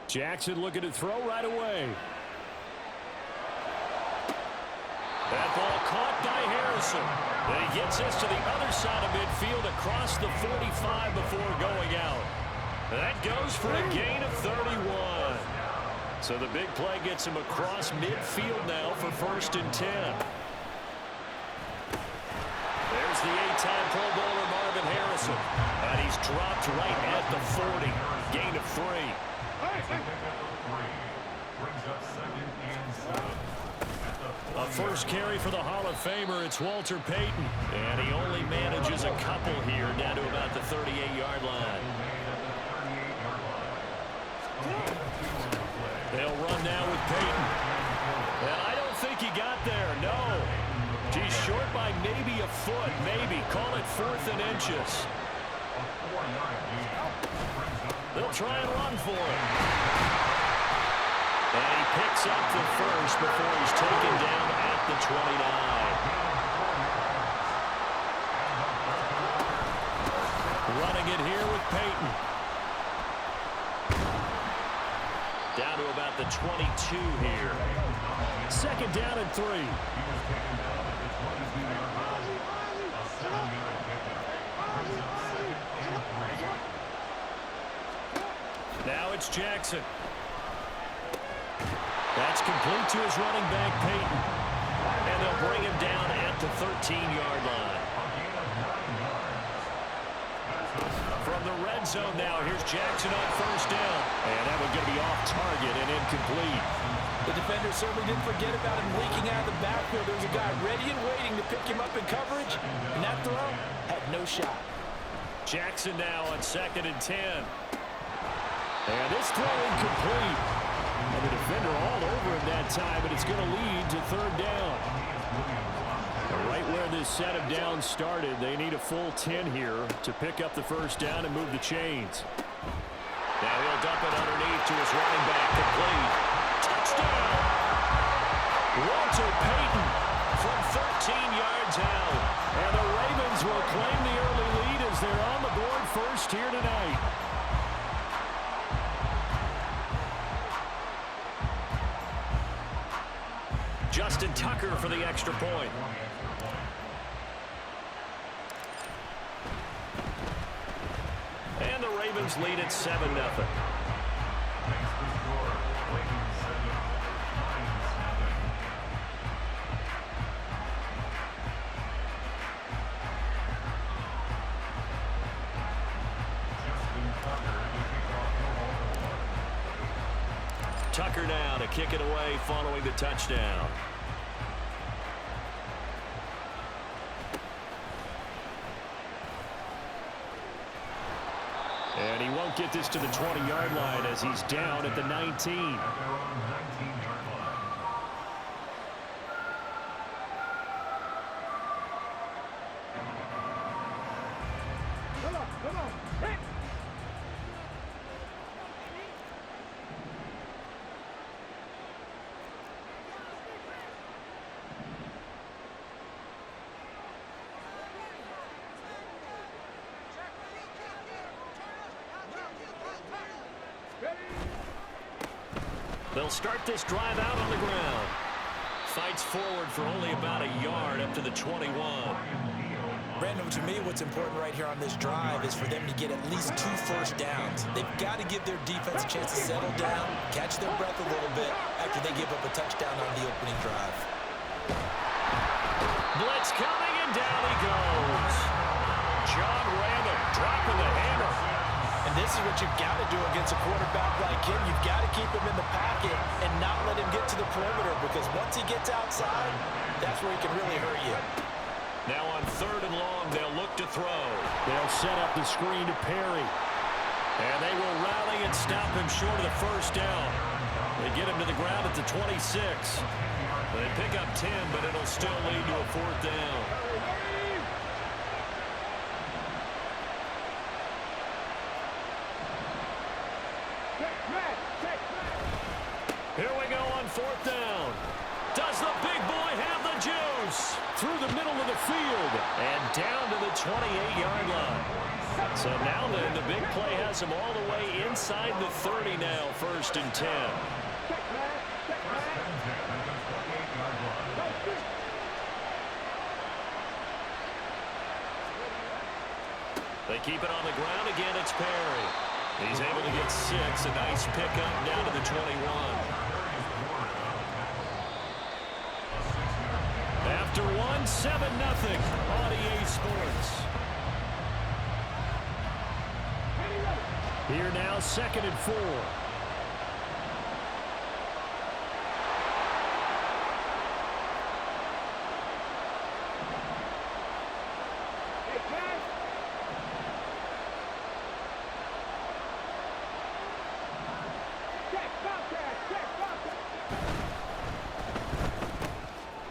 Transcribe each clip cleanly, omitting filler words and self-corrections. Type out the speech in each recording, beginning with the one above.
Jackson looking to throw right away. That ball caught by Harrison. And he gets us to the other side of midfield across the 45 before going out. That goes for a gain of 31. So the big play gets him across midfield now for 1st and 10. There's the 8-time Pro Bowler Marvin Harrison. And he's dropped right at the 40. Gain of 3. A first carry for the Hall of Famer, it's Walter Payton. And he only manages a couple here down to about the 38-yard line. They'll run now with Payton. And I don't think he got there, no. He's short by maybe a foot, maybe. Call it 4th and inches. They'll try and run for it. And he picks up the first before he's taken down at the 29. Running it here with Payton. Down to about the 22 here. 2nd down and 3. Now it's Jackson. That's complete to his running back, Payton. And they'll bring him down at the 13-yard line. From the red zone now, here's Jackson on 1st down. And that one's going to be off target and incomplete. The defender certainly didn't forget about him leaking out of the backfield. There was a guy ready and waiting to pick him up in coverage. And that throw had no shot. Jackson now on 2nd and 10. And this throw incomplete. And the defender all over him that time, but it's going to lead to 3rd down. Right where this set of downs started, they need a full 10 here to pick up the 1st down and move the chains. Now he'll dump it underneath to his running back, complete. Touchdown! Walter Payton from 13 yards out. And the Ravens will claim the early lead as they're on the board first here tonight. Justin Tucker for the extra point. And the Ravens lead at 7-0. Tucker now to kick it away following the touchdown. And he won't get this to the 20-yard line as he's down at the 19. They'll start this drive out on the ground. Fights forward for only about a yard up to the 21. Brandon, to me, what's important right here on this drive is for them to get at least 2 first downs. They've got to give their defense a chance to settle down, catch their breath a little bit after they give up a touchdown on the opening drive. Blitz coming, and down he goes. John Randall dropping the hammer. And this is what you've got to do against a quarterback like him. You've got to keep him in the pocket and not let him get to the perimeter, because once he gets outside, that's where he can really hurt you. Now on 3rd and long, they'll look to throw. They'll set up the screen to Perry. And they will rally and stop him short of the 1st down. They get him to the ground at the 26. They pick up 10, but it'll still lead to a 4th down. Here we go on 4th down. Does the big boy have the juice? Through the middle of the field and down to the 28-yard line. So now then, the big play has him all the way inside the 30 now, 1st and 10. They keep it on the ground again. It's Perry. He's able to get 6. A nice pickup down to the 21. After 1, 7-0 on EA Sports. Here now, 2nd and 4.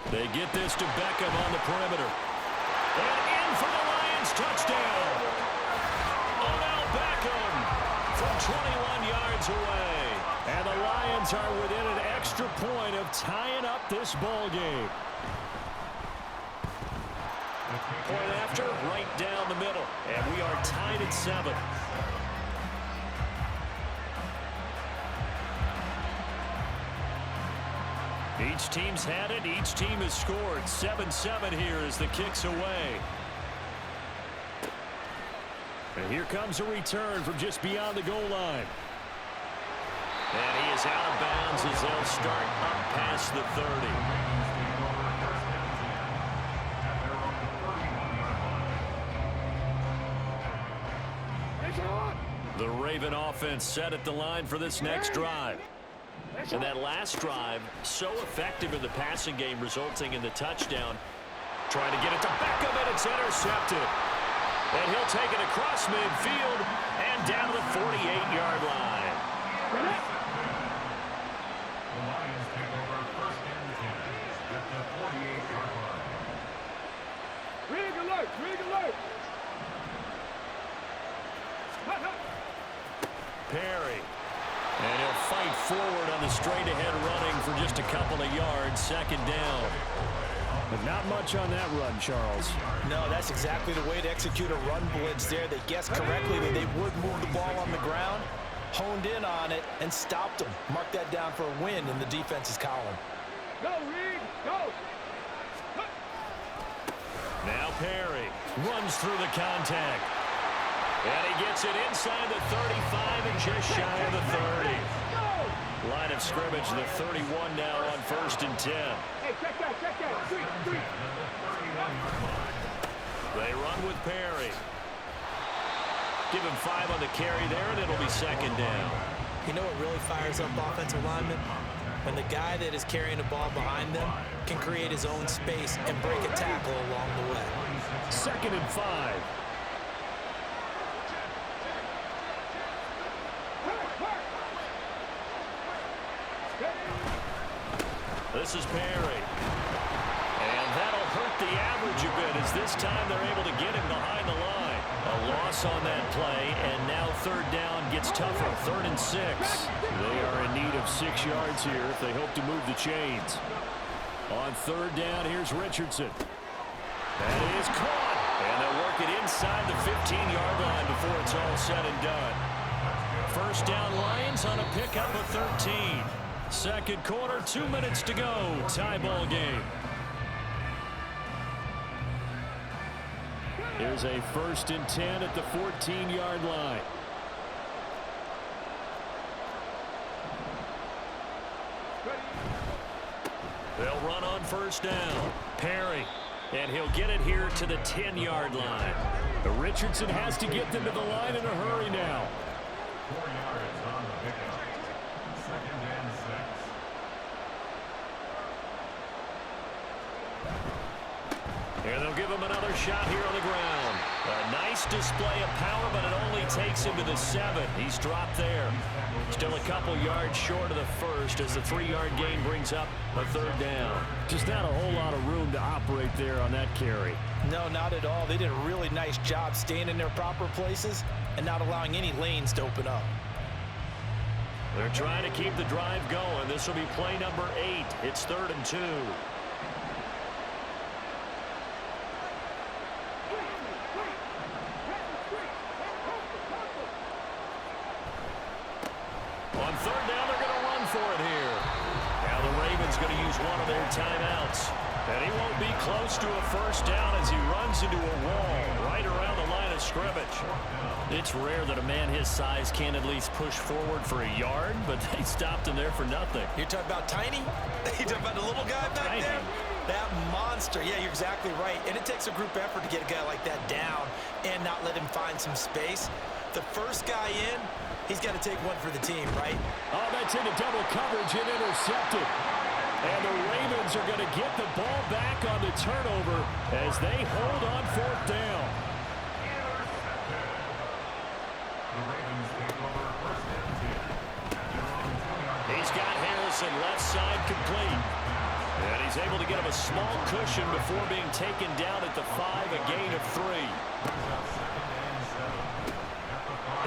They get this to Beckham on the perimeter. And in for the Lions, touchdown. Odell Beckham from 21 yards away. And the Lions are within an extra point of tying up this ball game. Point after, right down the middle. And we are tied at 7. Each team's had it. Each team has scored. 7-7 here as the kick's away. And here comes a return from just beyond the goal line. And he is out of bounds as they'll start up past the 30. The Raven offense set at the line for this next drive. And that last drive, so effective in the passing game, resulting in the touchdown. Trying to get it to Beckham, and it's intercepted. And he'll take it across midfield and down to the 48-yard line. The Lions take over 1st and 10 at the 48-yard line. Rig alert! Rig alert! Perry. And he'll fight forward on the straight-ahead running for just a couple of yards. 2nd down. But not much on that run, Charles. No, that's exactly the way to execute a run blitz there. They guessed correctly that they would move the ball on the ground, honed in on it, and stopped them. Mark that down for a win in the defense's column. Go, Reed! Go! Now Perry runs through the contact. And he gets it inside the 35 and just shy of the 30. Line of scrimmage, the 31 now on 1st and 10. Hey, check that, check that. 3. They run with Perry. Give him 5 on the carry there, and it'll be 2nd down. You know what really fires up offensive linemen? When the guy that is carrying the ball behind them can create his own space and break a tackle along the way. 2nd and 5. This is Perry. And that'll hurt the average a bit as this time they're able to get him behind the line. A loss on that play, and now 3rd down gets tougher. 3rd and 6. They are in need of 6 yards here if they hope to move the chains. On 3rd down, here's Richardson. That is caught. And they'll work it inside the 15-yard line before it's all said and done. 1st down Lions on a pickup of 13. 2nd quarter, 2 minutes to go. Tie ball game. Here's a 1st and 10 at the 14-yard line. They'll run on 1st down. Perry. And he'll get it here to the 10-yard line. But Richardson has to get them to the line in a hurry now. 4 yards on the pickup. 2nd and 6. And they'll give him another shot here on the ground. A nice display of power, but it only takes him to the 7. He's dropped there. Still a couple yards short of the 1st as the 3-yard gain brings up a 3rd down. Just not a whole lot of room to operate there on that carry. No, not at all. They did a really nice job staying in their proper places and not allowing any lanes to open up. They're trying to keep the drive going. This will be play number 8. It's 3rd and 2. On third down, they're going to run for it here. Now the Ravens going to use one of their timeouts. And he won't be close to a first down as he runs into a wall right around the line of scrimmage. It's rare that a man his size can at least push forward for a yard, but they stopped him there for nothing. You're talking about tiny? You're talking about the little guy back Tiny. there? That monster. Yeah, you're exactly right. And it takes a group effort to get a guy like that down and not let him find some space. The first guy in, he's got to take one for the team, right? Oh, that's into double coverage and intercepted. And the Ravens are going to get the ball back on the turnover as they hold on fourth down. He's got Harrison left side complete. And he's able to get him a small cushion before being taken down at the 5, a gain of 3.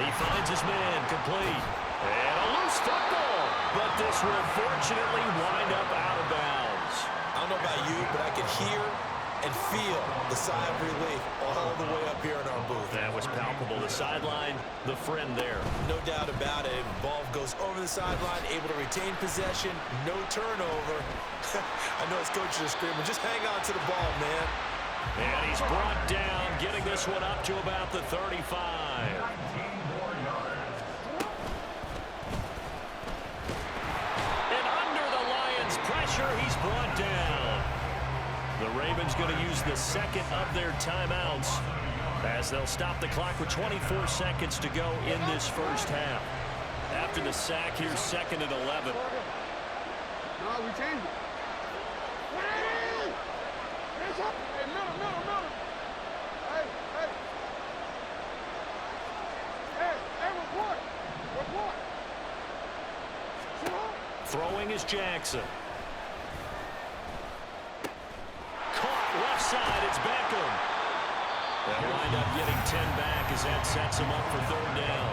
He finds his man complete. And a loose football. But this will fortunately wind up out of bounds. I don't know about you, but I can hear and feel the sigh of relief all the way up here in our booth. That was palpable. The sideline, the friend there. No doubt about it. Ball goes over the sideline, able to retain possession, no turnover. I know his coaches are screaming, just hang on to the ball, man. And he's brought down, getting this one up to about the 35. And under the Lions' pressure, he's brought down. The Ravens going to use the second of their timeouts as they'll stop the clock with 24 seconds to go in this first half. After the sack, here's 2nd and 11. No, we changed it. Hey! Hands up! Hey, middle! Hey! Hey, report! Sit up! Throwing is Jackson. Caught left side, it's Beckham. They'll wind up getting 10 back as that sets him up for third down.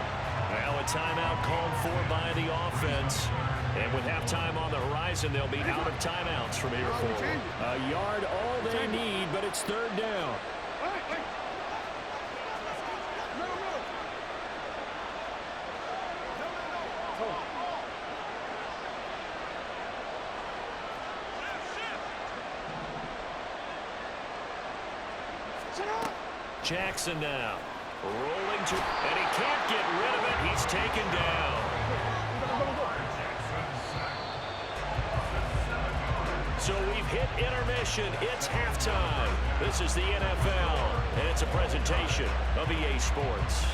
Now a timeout called for by the offense. And with halftime on the horizon, they'll be out of timeouts from here forward. A yard all they need, but it's third down. Hey! Middle! Sit up! Jackson now. Rolling to, and he can't get rid of it. He's taken down. So we've hit intermission. It's halftime. This is the NFL, and it's a presentation of EA Sports.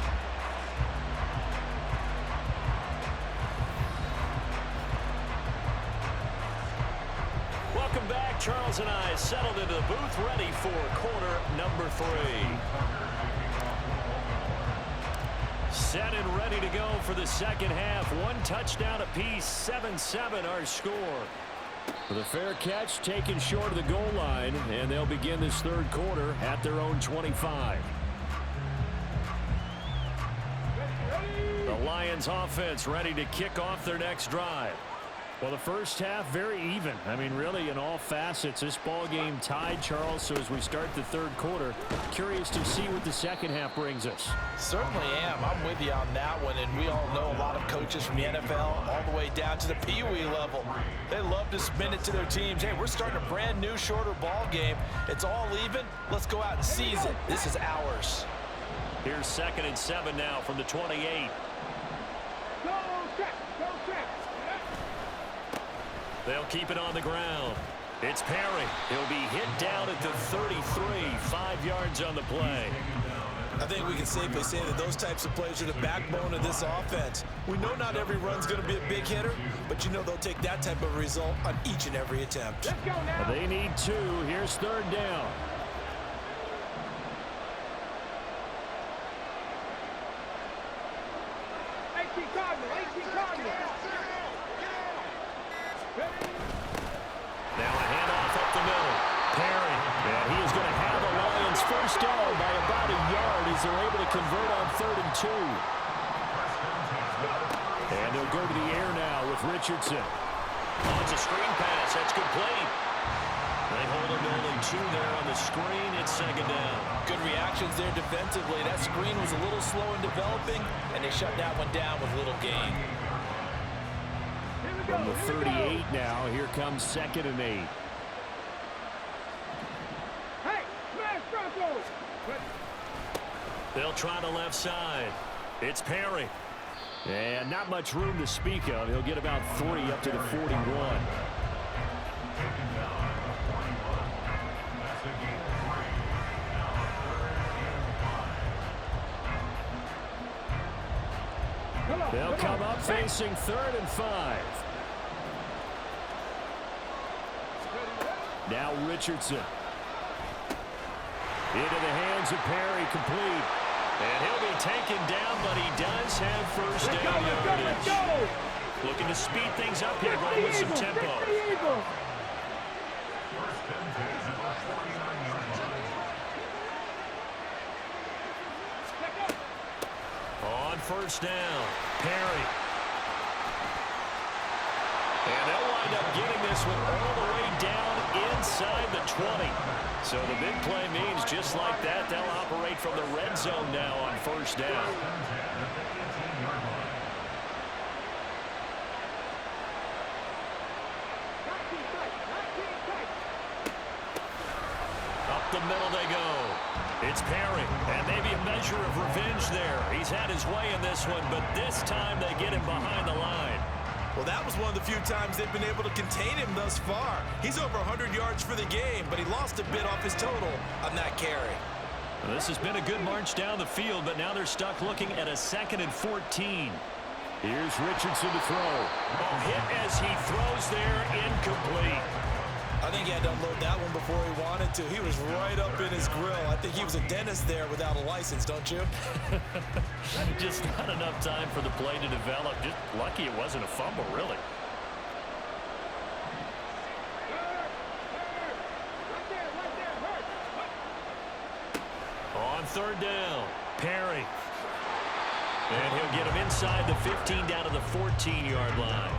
Welcome back. Charles and I settled into the booth, ready for quarter number 3. Set and ready to go for the second half. 1 touchdown apiece, 7-7 our score. With a fair catch taken short of the goal line, and they'll begin this third quarter at their own 25. The Lions offense ready to kick off their next drive. Well, the first half, very even. I mean, really, in all facets, this ball game tied, Charles. So as we start the third quarter, curious to see what the second half brings us. Certainly am. I'm with you on that one, and we all know a lot of coaches from the NFL all the way down to the Pee Wee level. They love to spin it to their teams. Hey, we're starting a brand new, shorter ball game. It's all even. Let's go out and seize it. This is ours. Here's 2nd and 7 now from the 28. Go check! They'll keep it on the ground. It's Perry. He'll be hit down at the 33, 5 yards on the play. I think we can safely say that those types of plays are the backbone of this offense. We know not every run's going to be a big hitter, but you know they'll take that type of result on each and every attempt. Let's go now! They need 2. Here's third down. Now a handoff up the middle. Perry, and he is going to have the Lions first down by about a yard as they're able to convert on 3rd and 2. And they'll go to the air now with Richardson. Oh, it's a screen pass. That's complete. They hold him to only 2 there on the screen. It's 2nd down. Good reactions there defensively. That screen was a little slow in developing, and they shut that one down with little gain. From the 38 now, here comes 2nd and 8. Hey, smash Bronco! They'll try the left side. It's Perry. And not much room to speak of. He'll get about 3 up to the 41. They'll come up facing 3rd and 5. Now Richardson. Into the hands of Perry, complete. And he'll be taken down, but he does have first down yardage. Looking to speed things up here, going with some tempo. On first down, Perry. And they'll wind up getting this one all the way down inside the 20. So the big play means just like that, they'll operate from the red zone now on first down. Up the middle they go. It's Perry, and maybe a measure of revenge there. He's had his way in this one, but this time they get him behind the line. Well, that was one of the few times they've been able to contain him thus far. He's over 100 yards for the game, but he lost a bit off his total on that carry. Well, this has been a good march down the field, but now they're stuck looking at a 2nd and 14. Here's Richardson to throw. Oh, hit as he throws there, incomplete. I think he had to unload that one before he wanted to. He was right up in his grill. I think he was a dentist there without a license, don't you? Just not enough time for the play to develop. Just lucky it wasn't a fumble, really. On 3rd down, Perry. And he'll get him inside the 15 down to the 14-yard line.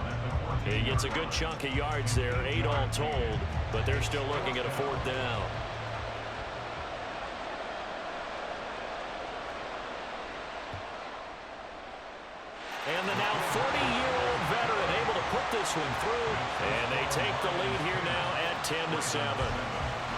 He gets a good chunk of yards there, 8 all told, but they're still looking at a 4th down. And the now 40-year-old veteran able to put this one through, and they take the lead here now at 10-7.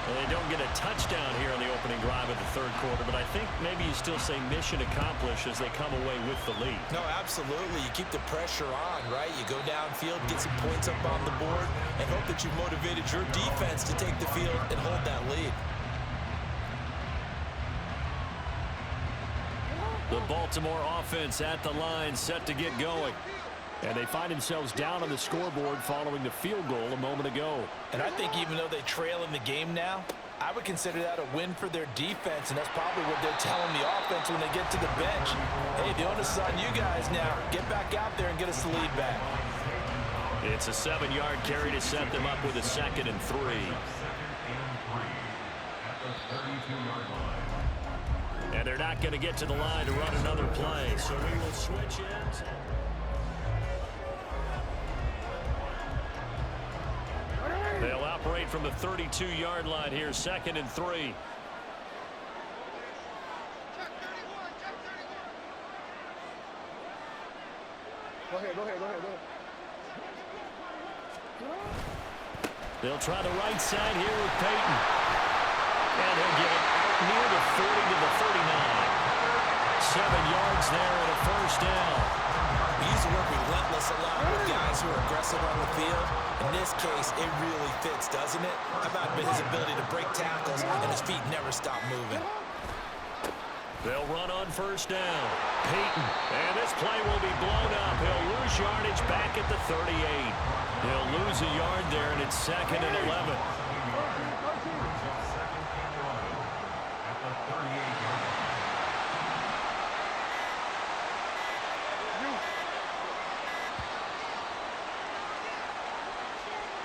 They don't get a touchdown here in the opening drive of the 3rd quarter, but I think maybe you still say mission accomplished as they come away with the lead. No, absolutely. You keep the pressure on, right? You go downfield, get some points up on the board, and hope that you've motivated your defense to take the field and hold that lead. The Baltimore offense at the line, set to get going. And they find themselves down on the scoreboard following the field goal a moment ago. And I think even though they trail in the game now, I would consider that a win for their defense, and that's probably what they're telling the offense when they get to the bench. Hey, the onus is on you guys now. Get back out there and get us the lead back. It's a 7-yard carry to set them up with a 2nd and 3. And they're not going to get to the line to run another play, so we will switch ends. They'll operate from the 32-yard line here, 2nd and 3. Go ahead. They'll try the right side here with Peyton. And he'll get it out near the 40 to the 39. 7 yards there and a first down. He used to work relentless a lot with guys who are aggressive on the field. In this case, it really fits, doesn't it? How about his ability to break tackles and his feet never stop moving? They'll run on first down. Peyton. And this play will be blown up. He'll lose yardage back at the 38. He'll lose a yard there, and it's 2nd and 11.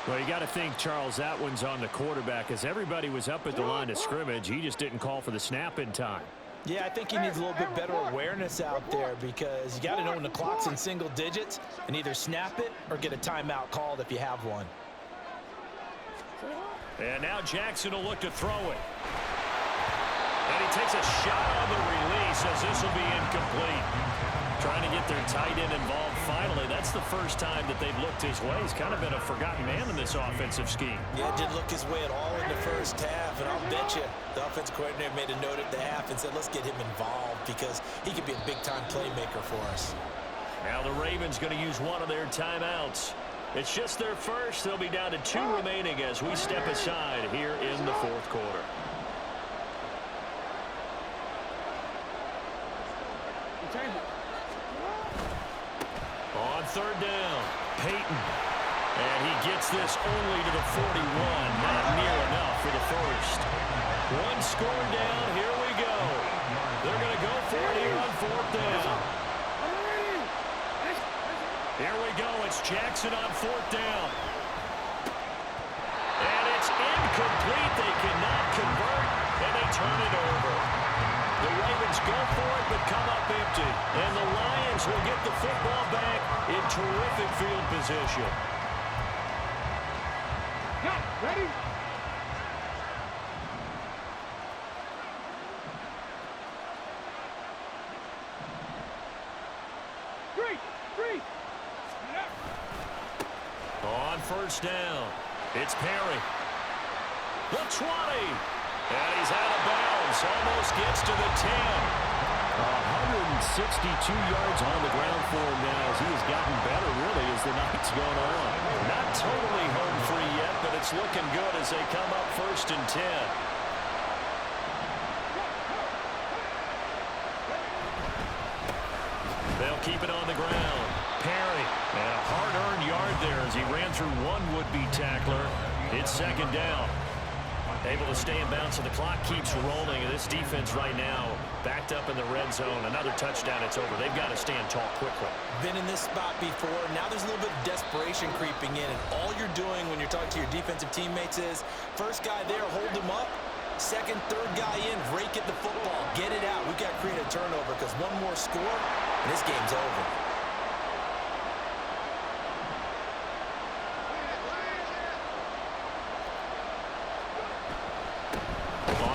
Well, you got to think, Charles, that one's on the quarterback, as everybody was up at the line of scrimmage. He just didn't call for the snap in time. Yeah, I think he needs a little bit better awareness out there, because you got to know when the clock's in single digits and either snap it or get a timeout called if you have one. And now Jackson will look to throw it. And he takes a shot on the release as this will be incomplete. Trying to get their tight end involved finally. Unfortunately, that's the first time that they've looked his way. He's kind of been a forgotten man in this offensive scheme. Yeah, didn't look his way at all in the first half, and I'll bet you the offensive coordinator made a note at the half and said, let's get him involved because he could be a big-time playmaker for us. Now the Ravens going to use one of their timeouts. It's just their first. They'll be down to 2 remaining as we step aside here in the fourth quarter. On third down, Peyton. And he gets this only to the 41. Not near enough for the first. One score down. Here we go. They're going to go for it here on fourth down. Here we go. It's Jackson on fourth down. And it's incomplete. They cannot convert, and they turn it over. The Ravens go for it, but come up empty. And the Lions will get the football back in terrific field position. Ready? Three. On first down, it's Perry. The 20. And he's out of bounds. Almost gets to the 10. 162 yards on the ground for him now as he has gotten better, really, as the night's gone on. Not totally home free yet, but it's looking good as they come up first and 10. They'll keep it on the ground. Perry, and a hard-earned yard there as he ran through one would-be tackler. It's second down. Able to stay in bounds, so the clock keeps rolling. And this defense right now backed up in the red zone. Another touchdown, it's over. They've got to stand tall quickly. Been in this spot before. Now there's a little bit of desperation creeping in. And all you're doing when you're talking to your defensive teammates is, first guy there, hold him up. Second, third guy in, rake at the football. Get it out. We've got to create a turnover because one more score, and this game's over.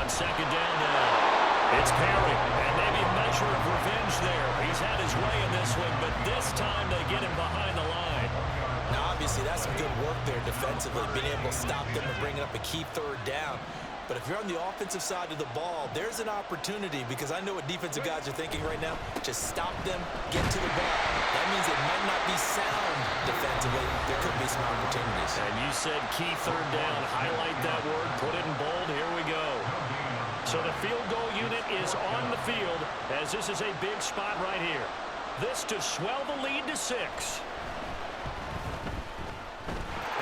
Second down now. It's Perry, and maybe a measure of revenge there. He's had his way in this one, but this time they get him behind the line. Now, obviously, that's some good work there defensively, being able to stop them and bringing up a key third down. But if you're on the offensive side of the ball, there's an opportunity because I know what defensive guys are thinking right now. Just stop them, get to the ball. That means it might not be sound defensively. There could be some opportunities. And you said key third down. Highlight that word. Put it in bold. Here we go. So the field goal unit is on the field as this is a big spot right here. This to swell the lead to 6.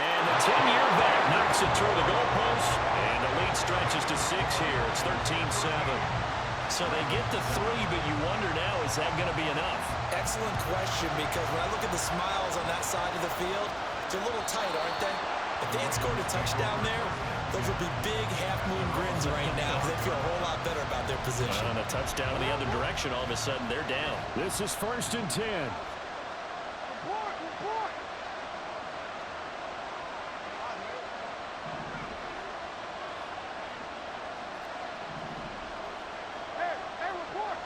And the 10-year back knocks it through the goalpost. And the lead stretches to 6 here. It's 13-7. So they get to 3, but you wonder now, is that going to be enough? Excellent question, because when I look at the smiles on that side of the field, they're a little tight, aren't they? If they had scored a touchdown there, those would be big half-moon grins right now because they feel a whole lot better about their position. On a touchdown in the other direction, all of a sudden they're down. This is first and 10. Report. Hey, report.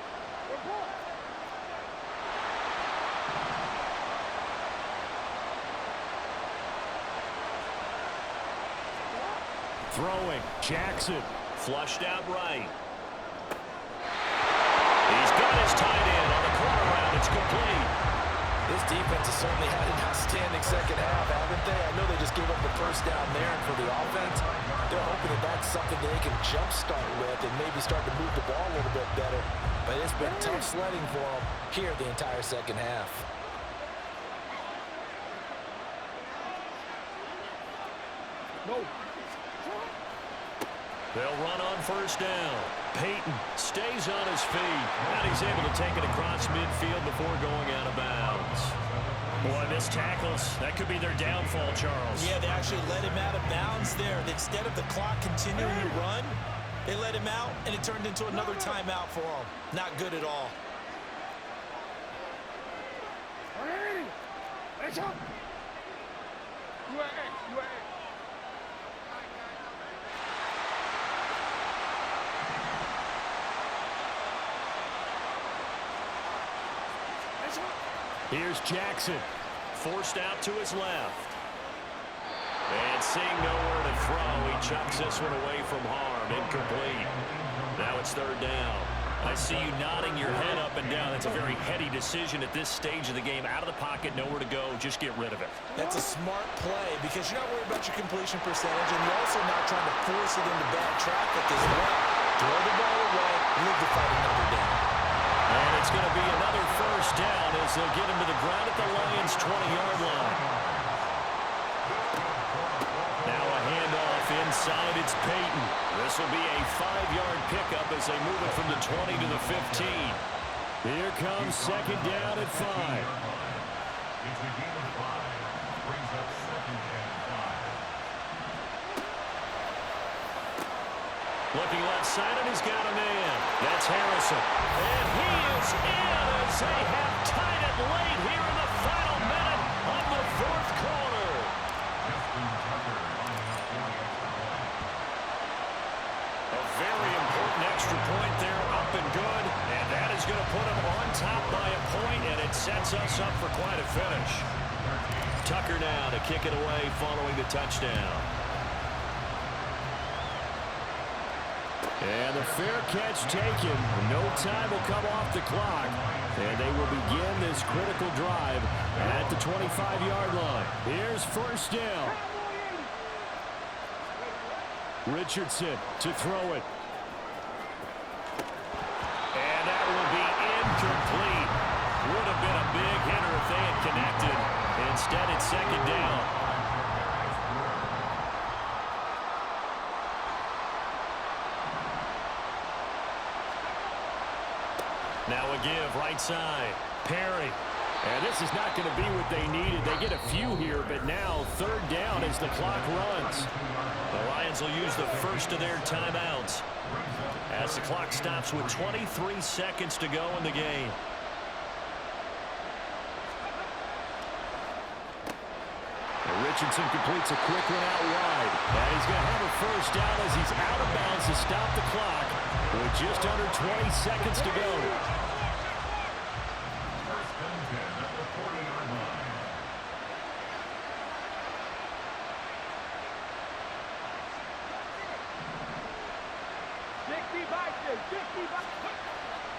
Throwing, Jackson, flushed out right. He's got his tight end on the corner route. It's complete. This defense has certainly had an outstanding second half, haven't they? I know they just gave up the first down there, and for the offense, they're hoping that that's something that they can jumpstart with and maybe start to move the ball a little bit better. But it's been tough sledding for them here the entire second half. No. They'll run on first down. Peyton stays on his feet. And he's able to take it across midfield before going out of bounds. Boy, missed tackles. That could be their downfall, Charles. Yeah, they actually let him out of bounds there. Instead of the clock continuing to run, they let him out, and it turned into another timeout for him. Not good at all. Hey, let's go. UAA. Here's Jackson. forced out to his left. And seeing nowhere to throw, he chucks this one away from harm. Incomplete. Now it's third down. I see you nodding your head up and down. That's a very heady decision at this stage of the game. Out of the pocket, nowhere to go. Just get rid of it. That's a smart play because you're not worried about your completion percentage, and you're also not trying to force it into bad traffic as well. Throw the ball away, leave the fight another down. And it's going to be another first down as they'll get him to the ground at the Lions' 20-yard line. Now a handoff inside. It's Peyton. This will be a 5-yard pickup as they move it from the 20 to the 15. Here comes second down at 5. It's a game of 5. Brings up second and 5. Looking left side, and he's got a man. That's Harrison. And he is in as they have tied it late here in the final minute of the fourth quarter. A very important extra point there, up and good. And that is going to put him on top by a point, and it sets us up for quite a finish. Tucker now to kick it away following the touchdown. And the fair catch taken. No time will come off the clock. And they will begin this critical drive at the 25-yard line. Here's first down. Richardson to throw it. And that will be incomplete. Would have been a big hitter if they had connected. Instead, it's second down. Now a give, right side. Perry. And this is not going to be what they needed. They get a few here, but now third down as the clock runs. The Lions will use the first of their timeouts as the clock stops with 23 seconds to go in the game. Richardson completes a quick one out wide. And he's going to have a first down as he's out of bounds to stop the clock with just under 20 seconds to go.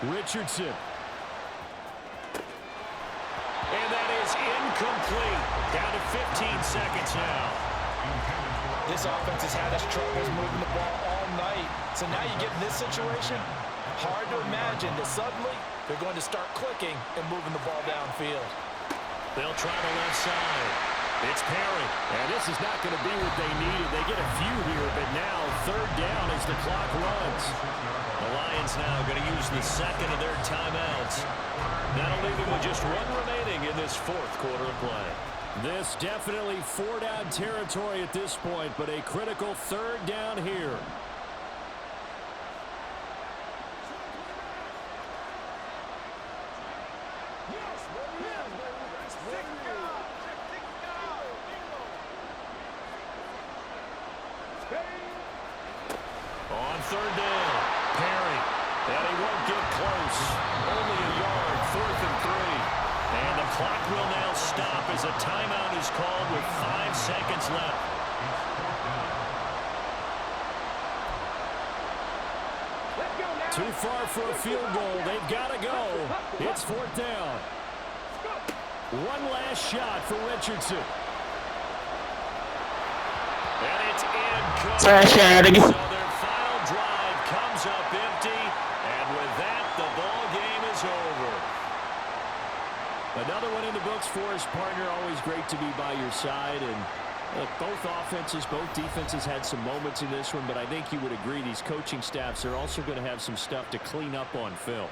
Richardson. And that is incomplete. Down to 15 seconds now. This offense has had its troubles moving the ball all night. So now you get in this situation, hard to imagine that suddenly they're going to start clicking and moving the ball downfield. They'll try the left side. It's Perry. And this is not going to be what they needed. They get a few here, but now third down as the clock runs. The Lions now going to use the second of their timeouts. That'll leave them with just one remaining in this fourth quarter of play. This definitely four-down territory at this point, but a critical third down here. On third down, Perry. And he won't get close. Only a yard, 4th and 3. And the clock will now stop as a timeout is called with 5 seconds left. Too far for a field goal. They've got to go. It's 4th down. One last shot for Richardson. And it's incomplete. So their final drive comes up empty. And with that, the ball game is over. Another one in the books for his partner. Always great to be by your side. And look, both offenses, both defenses had some moments in this one, but I think you would agree these coaching staffs are also going to have some stuff to clean up on film.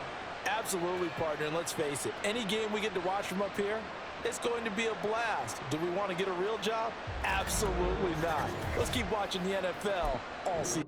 Absolutely, partner, and let's face it, any game we get to watch from up here, it's going to be a blast. Do we want to get a real job? Absolutely not. Let's keep watching the NFL all season.